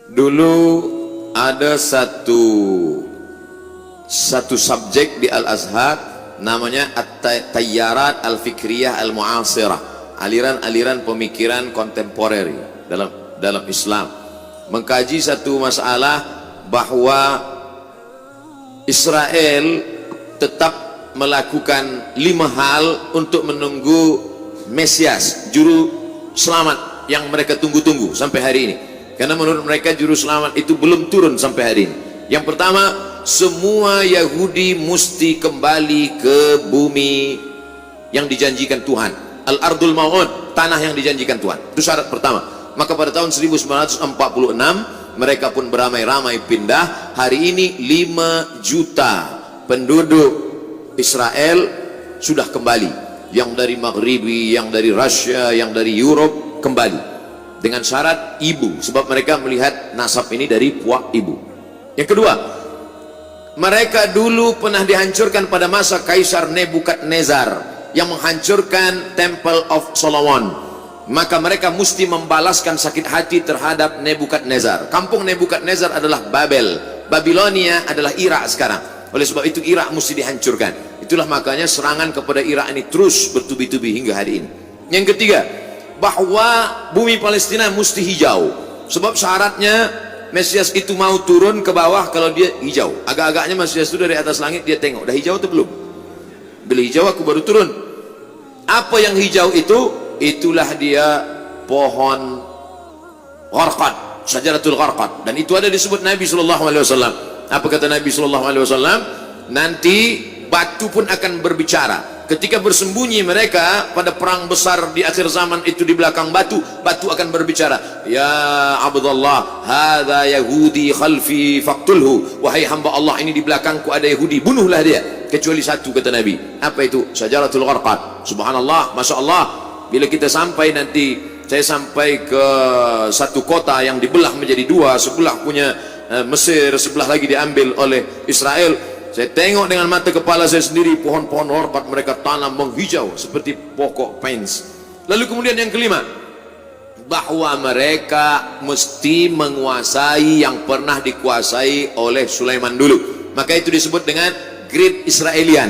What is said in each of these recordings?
Dulu ada satu subjek di Al-Azhar namanya At-Tayyarat Al-Fikriyah Al-Mu'asirah, aliran-aliran pemikiran kontemporer dalam Islam, mengkaji satu masalah bahwa Israel tetap melakukan 5 hal untuk menunggu Mesias, juru selamat yang mereka tunggu-tunggu sampai hari ini. Karena menurut mereka juru selamat itu belum turun sampai hari ini. Yang pertama, semua Yahudi mesti kembali ke bumi yang dijanjikan Tuhan, Al-Ardul Mau'ud, tanah yang dijanjikan Tuhan. Itu syarat pertama. Maka pada tahun 1946 mereka pun beramai-ramai pindah. Hari ini 5 juta penduduk Israel sudah kembali, yang dari Maghribi, yang dari Rusia, yang dari Europe kembali dengan syarat ibu, sebab mereka melihat nasab ini dari puak ibu. Yang kedua, mereka dulu pernah dihancurkan pada masa Kaisar Nebukadnezar yang menghancurkan Temple of Solomon. Maka mereka mesti membalaskan sakit hati terhadap Nebukadnezar. Kampung Nebukadnezar adalah Babel, Babilonia adalah Irak sekarang. Oleh sebab itu Irak mesti dihancurkan. Itulah makanya serangan kepada Irak ini terus bertubi-tubi hingga hari ini. Yang ketiga, bahwa bumi Palestina mesti hijau, sebab syaratnya Mesias itu mau turun ke bawah kalau dia hijau. Agak-agaknya Mesias itu dari atas langit dia tengok, dah hijau atau belum? Bila hijau aku baru turun. Apa yang hijau itu? Itulah dia pohon gharqad, syajaratul gharqad, dan itu ada disebut Nabi SAW. Apa kata Nabi SAW? Nanti batu pun akan berbicara. Ketika bersembunyi mereka pada perang besar di akhir zaman itu di belakang batu, batu akan berbicara. Ya Abdullah, hadza Yahudi khalfi faqtulhu. Wahai hamba Allah, ini di belakangku ada Yahudi, bunuhlah dia. Kecuali satu, kata Nabi. Apa itu? Syajaratul gharqad. Subhanallah, Masya Allah. Bila kita sampai nanti, saya sampai ke satu kota yang dibelah menjadi 2, sebelah punya Mesir, sebelah lagi diambil oleh Israel. Saya tengok dengan mata kepala saya sendiri, pohon-pohon gharqad mereka tanam menghijau seperti pokok pines. Lalu kemudian yang kelima, bahwa mereka mesti menguasai yang pernah dikuasai oleh Sulaiman dulu. Maka itu disebut dengan Great Israelian,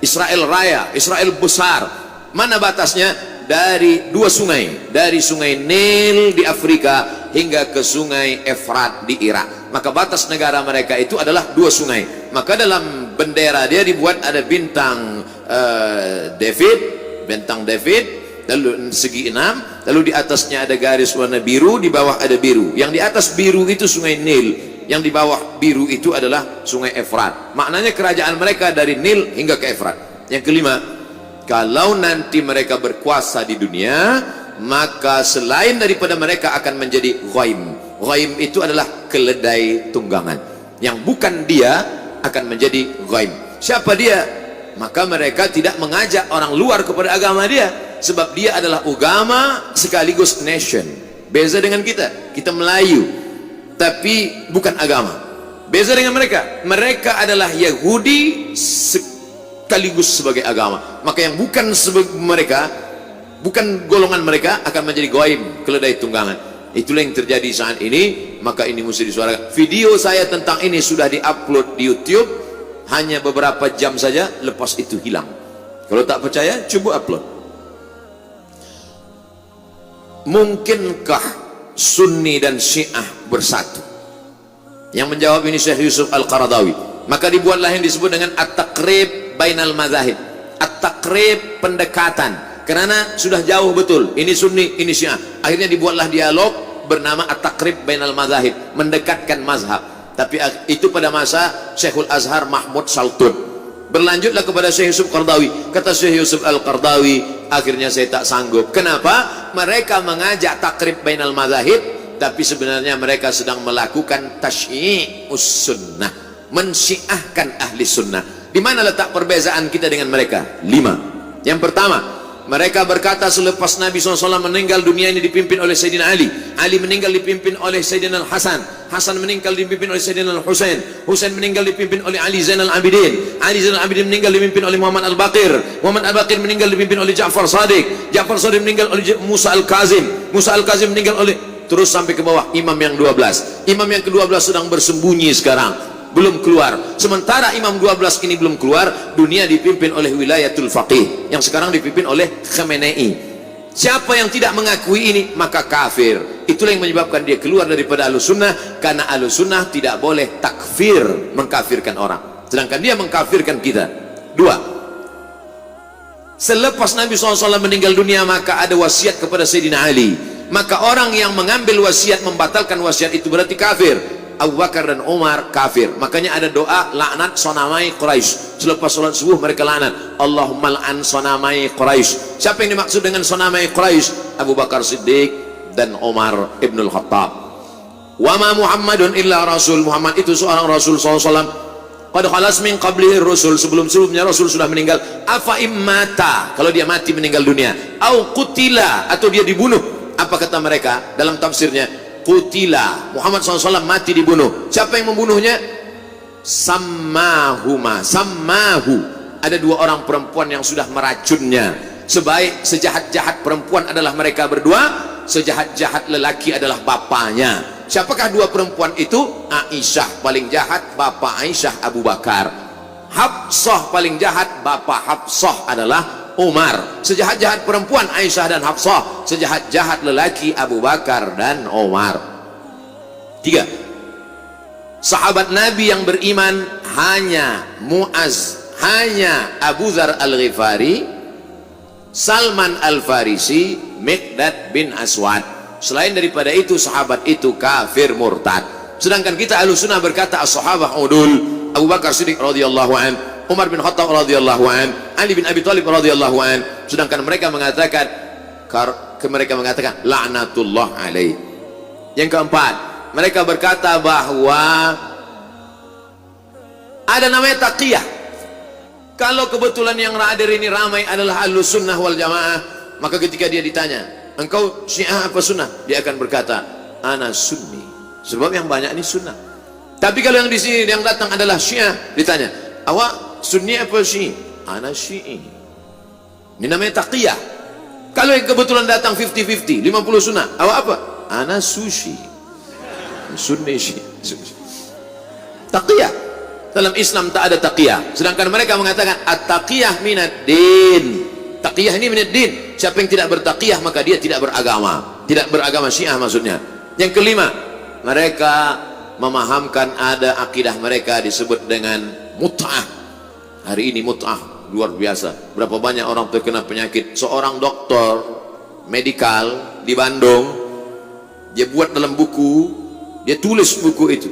Israel Raya, Israel besar. Mana batasnya? Dari 2 sungai, dari sungai Nil di Afrika hingga ke sungai Efrat di Irak. Maka batas negara mereka itu adalah 2 sungai. Maka dalam bendera dia dibuat ada bintang David, bintang David, lalu segi 6, lalu di atasnya ada garis warna biru, di bawah ada biru. Yang di atas biru itu sungai Nil, yang di bawah biru itu adalah sungai Efrat. Maknanya kerajaan mereka dari Nil hingga ke Efrat. Yang kelima, kalau nanti mereka berkuasa di dunia, maka selain daripada mereka akan menjadi ghaim. Ghaim itu adalah keledai tunggangan. Yang bukan dia akan menjadi ghaim. Siapa dia? Maka mereka tidak mengajak orang luar kepada agama dia, sebab dia adalah agama sekaligus nation. Beza dengan kita. Kita Melayu, tapi bukan agama. Beza dengan mereka. Mereka adalah Yahudi sekaligus sebagai agama. Maka yang bukan mereka, bukan golongan mereka, akan menjadi ghaim, keledai tunggangan. Itulah yang terjadi saat ini. Maka ini mesti disuarakan. Video saya tentang ini sudah diupload di YouTube, hanya beberapa jam saja, lepas itu hilang. Kalau tak percaya, coba upload. Mungkinkah Sunni dan Syiah bersatu? Yang menjawab ini Syekh Yusuf Al-Qaradawi. Maka dibuatlah yang disebut dengan At-Taqrib Bainal Mazahib. At-Taqrib, pendekatan. Kerana sudah jauh betul, ini Sunni, ini Syiah. Akhirnya dibuatlah dialog bernama At-Taqrib Bainal Mazahib, mendekatkan mazhab. Tapi itu pada masa Syekhul Azhar Mahmud Saltun. Berlanjutlah kepada Syekh Yusuf Qaradawi. Kata Syekh Yusuf Al-Qaradawi, akhirnya saya tak sanggup. Kenapa? Mereka mengajak Taqrib Bainal Mazahib, tapi sebenarnya mereka sedang melakukan tasyyi'us sunnah, mensyiahkan ahli sunnah. Di mana letak perbezaan kita dengan mereka? 5. Yang pertama, mereka berkata selepas Nabi SAW meninggal, dunia ini dipimpin oleh Sayyidina Ali. Ali meninggal dipimpin oleh Sayyidina Al-Hasan. Hasan meninggal dipimpin oleh Sayyidina Al-Husain. Husain meninggal dipimpin oleh Ali Zainal Abidin. Ali Zainal Abidin meninggal dipimpin oleh Muhammad Al-Baqir. Muhammad Al-Baqir meninggal dipimpin oleh Ja'far Sadiq. Ja'far Sadiq meninggal oleh Musa Al-Kazim. Musa Al-Kazim meninggal oleh terus sampai ke bawah imam yang 12. Imam yang ke-12 sedang bersembunyi sekarang, belum keluar. Sementara imam 12 ini belum keluar, dunia dipimpin oleh wilayatul faqih yang sekarang dipimpin oleh Khamenei. Siapa yang tidak mengakui ini maka kafir. Itulah yang menyebabkan dia keluar daripada Ahlussunnah, karena Ahlussunnah tidak boleh takfir, mengkafirkan orang, sedangkan dia mengkafirkan kita. Dua, selepas Nabi SAW meninggal dunia maka ada wasiat kepada Sayyidina Ali, maka orang yang mengambil wasiat membatalkan wasiat itu berarti kafir. Abu Bakar dan Umar kafir. Makanya ada doa laknat sonamai Quraisy. Selepas sholat subuh mereka laknat, Allahumma la'an sonamai Quraisy. Siapa yang dimaksud dengan sonamai Quraisy? Abu Bakar Siddiq dan Umar ibnul Khattab. Wa ma Muhammadun illa rasul. Muhammad itu seorang Rasul SAW. Qad khalas min qablihi rusul. Sebelum-sebelumnya Rasul sudah meninggal. Afa immata, kalau dia mati meninggal dunia, au qutila, atau dia dibunuh. Apa kata mereka dalam tafsirnya? Qutila, Muhammad SAW mati dibunuh. Siapa yang membunuhnya? Sammahuma, sammahu. Ada dua orang perempuan yang sudah meracunnya. Sejahat-jahat perempuan adalah mereka berdua, sejahat-jahat lelaki adalah bapaknya. Siapakah dua perempuan itu? Aisyah paling jahat, bapak Aisyah Abu Bakar. Hafsah paling jahat, bapak Hafsah adalah Umar. Sejahat-jahat perempuan Aisyah dan Hafsah, sejahat-jahat lelaki Abu Bakar dan Umar. Tiga, sahabat Nabi yang beriman hanya Muaz, hanya Abu Dzar Al-Ghifari, Salman Al-Farisi, Miqdad bin Aswad. Selain daripada itu sahabat itu kafir murtad. Sedangkan kita Ahlussunnah berkata as-sahabah udul. Abu Bakar Siddiq radhiyallahu an, Umar bin Khattab radhiyallahu an, Ali bin Abi Thalib radhiyallahu an. Sedangkan mereka mengatakan laknatullah alaih. Yang keempat, mereka berkata bahwa ada namanya taqiyah. Kalau kebetulan yang hadir ini ramai adalah Ahlussunnah wal Jamaah, maka ketika dia ditanya, engkau Syiah apa Sunnah? Dia akan berkata, ana Sunni. Sebab yang banyak ini Sunnah. Tapi kalau yang di sini yang datang adalah Syiah, ditanya, awak Sunni apa Syi'i? Ana Syi'i. Ini namanya taqiyah. Kalau yang kebetulan datang 50-50, 50 Sunnah, awak apa? Ana Sushi. Sunni Syi'i. Taqiyah. Dalam Islam tak ada taqiyah. Sedangkan mereka mengatakan at-taqiyah minad din. Taqiyah ini minad din. Siapa yang tidak bertaqiyah maka dia tidak beragama. Tidak beragama Syiah maksudnya. Yang kelima, mereka memahamkan ada akidah mereka disebut dengan mut'ah. Hari ini mut'ah luar biasa. Berapa banyak orang terkena penyakit. Seorang dokter medikal di Bandung, dia buat dalam buku, dia tulis buku itu.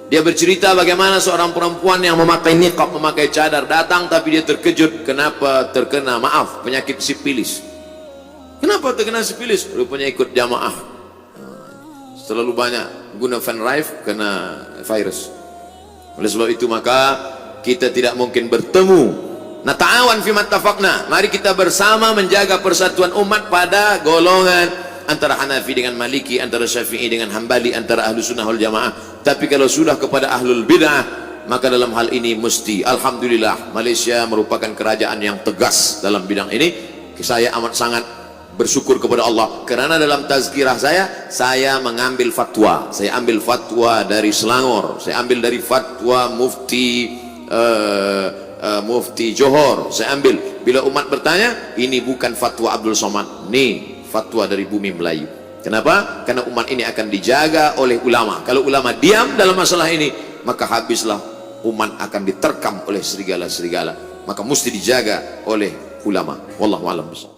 Dia bercerita bagaimana seorang perempuan yang memakai niqab, memakai cadar datang, tapi dia terkejut kenapa terkena, maaf, penyakit sipilis. Kenapa terkena sipilis? Rupanya ikut jamaah. Terlalu banyak guna Van Rijk kena virus. Oleh sebab itu maka kita tidak mungkin bertemu. Nata'awan fi mattafaqna. Mari kita bersama menjaga persatuan umat pada golongan antara Hanafi dengan Maliki, antara Syafi'i dengan Hambali, antara Ahlussunnah wal Jamaah. Tapi kalau sudah kepada Ahlul Bid'ah, maka dalam hal ini mesti, alhamdulillah, Malaysia merupakan kerajaan yang tegas dalam bidang ini. Saya amat sangat bersyukur kepada Allah, kerana dalam tazkirah saya mengambil fatwa. Saya ambil fatwa dari Selangor, saya ambil dari fatwa Mufti Johor, saya ambil. Bila umat bertanya, ini bukan fatwa Abdul Somad, ini fatwa dari bumi Melayu. Kenapa? Karena umat ini akan dijaga oleh ulama. Kalau ulama diam dalam masalah ini, maka habislah, umat akan diterkam oleh serigala-serigala. Maka mesti dijaga oleh ulama. Wallahu a'lam bishawab.